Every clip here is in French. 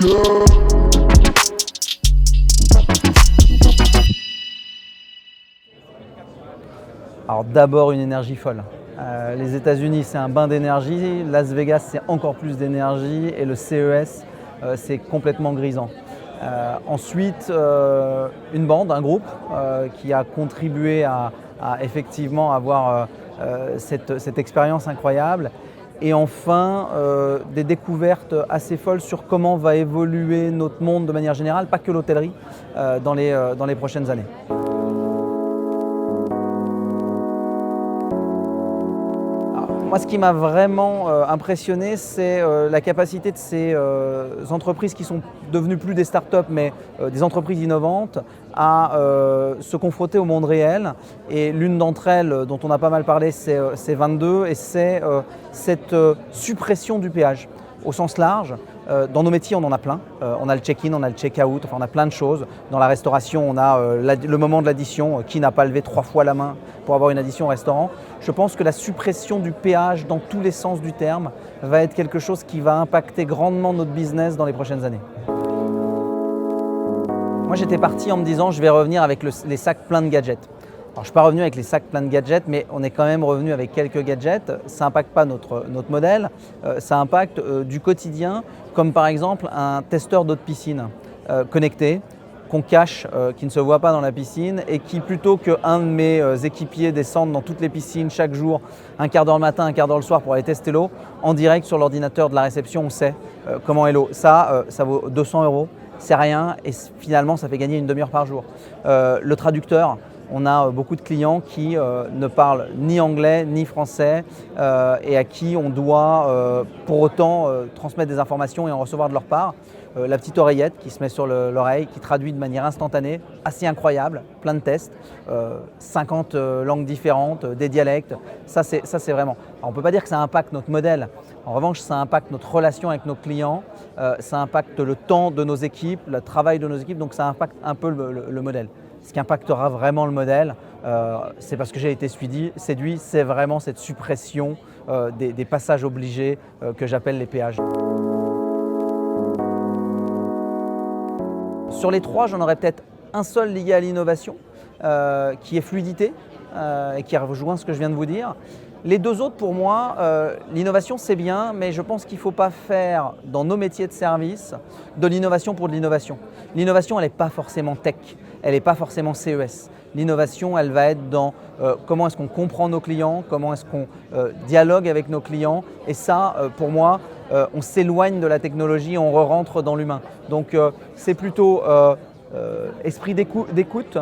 Alors d'abord une énergie folle. Les États-Unis c'est un bain d'énergie, Las Vegas c'est encore plus d'énergie et le CES c'est complètement grisant. Ensuite une bande, un groupe qui a contribué à effectivement avoir cette expérience incroyable. Et enfin, des découvertes assez folles sur comment va évoluer notre monde de manière générale, pas que l'hôtellerie, dans les prochaines années. Moi, ce qui m'a vraiment impressionné, c'est la capacité de ces entreprises qui sont devenues plus des startups, mais des entreprises innovantes, à se confronter au monde réel. Et l'une d'entre elles, dont on a pas mal parlé, c'est 22, et c'est cette suppression du péage. Au sens large, dans nos métiers, on en a plein. On a le check-in, on a le check-out, enfin on a plein de choses. Dans la restauration, on a le moment de l'addition. Qui n'a pas levé 3 fois la main pour avoir une addition au restaurant? Je pense que la suppression du péage dans tous les sens du terme va être quelque chose qui va impacter grandement notre business dans les prochaines années. Moi, j'étais parti en me disant je vais revenir avec les sacs pleins de gadgets. Alors, je ne suis pas revenu avec les sacs pleins de gadgets, mais on est quand même revenu avec quelques gadgets. Ça n'impacte pas notre modèle, ça impacte du quotidien, comme par exemple un testeur d'eau de piscine connecté, qu'on cache, qui ne se voit pas dans la piscine et qui, plutôt qu'un de mes équipiers descende dans toutes les piscines chaque jour, un quart d'heure le matin, un quart d'heure le soir pour aller tester l'eau, en direct sur l'ordinateur de la réception, on sait comment est l'eau. Ça vaut 200 €, c'est rien et finalement ça fait gagner une demi-heure par jour. Le traducteur, on a beaucoup de clients qui ne parlent ni anglais ni français et à qui on doit pour autant transmettre des informations et en recevoir de leur part. La petite oreillette qui se met sur l'oreille, qui traduit de manière instantanée, assez incroyable, plein de tests, 50 langues différentes, des dialectes, ça c'est vraiment. Alors, on ne peut pas dire que ça impacte notre modèle, en revanche ça impacte notre relation avec nos clients, ça impacte le temps de nos équipes, le travail de nos équipes, donc ça impacte un peu le modèle. Ce qui impactera vraiment le modèle, c'est parce que j'ai été séduit, c'est vraiment cette suppression des passages obligés que j'appelle les péages. Sur les 3, j'en aurais peut-être un seul lié à l'innovation, qui est fluidité, et qui rejoint ce que je viens de vous dire. Les 2 autres, pour moi, l'innovation c'est bien, mais je pense qu'il ne faut pas faire dans nos métiers de service de l'innovation pour de l'innovation. L'innovation, elle n'est pas forcément tech, elle n'est pas forcément CES. L'innovation, elle va être dans comment est-ce qu'on comprend nos clients, comment est-ce qu'on dialogue avec nos clients. Et ça, pour moi, on s'éloigne de la technologie, on re-rentre dans l'humain. Donc c'est plutôt esprit d'écoute,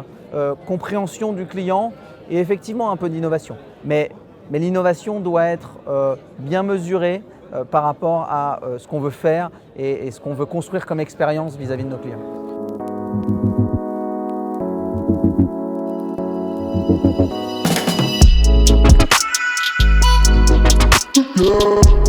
compréhension du client et effectivement un peu d'innovation. Mais l'innovation doit être bien mesurée par rapport à ce qu'on veut faire et ce qu'on veut construire comme expérience vis-à-vis de nos clients. Yeah.